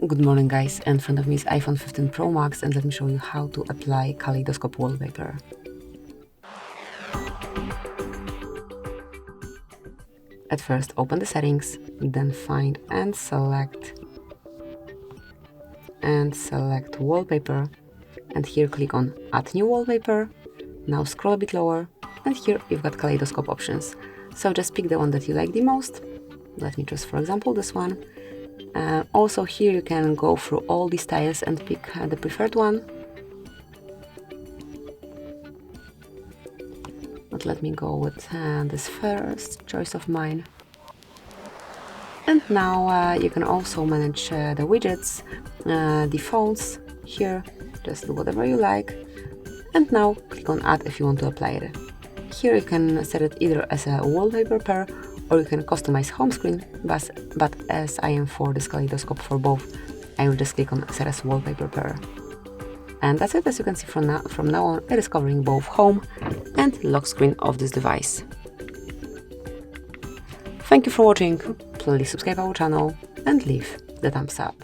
Good morning guys, in front of me is iPhone 15 Pro Max and let me show you how to apply Kaleidoscope Wallpaper. At first open the settings, then find and select Wallpaper, and here click on Add New Wallpaper. Now scroll a bit lower and here you've got Kaleidoscope options. So just pick the one that you like the most. Let me choose for example this one. Also here you can go through all the styles and pick the preferred one. But let me go with this first choice of mine. And now you can also manage the widgets, the fonts here, just do whatever you like. And now click on Add if you want to apply it. Here you can set it either as a wallpaper pair or you can customize home screen, but as I am for this kaleidoscope for both, I will just click on Set as Wallpaper Pair. And that's it. As you can see from now on, it is covering both home and lock screen of this device. Thank you for watching, please subscribe our channel and leave the thumbs up.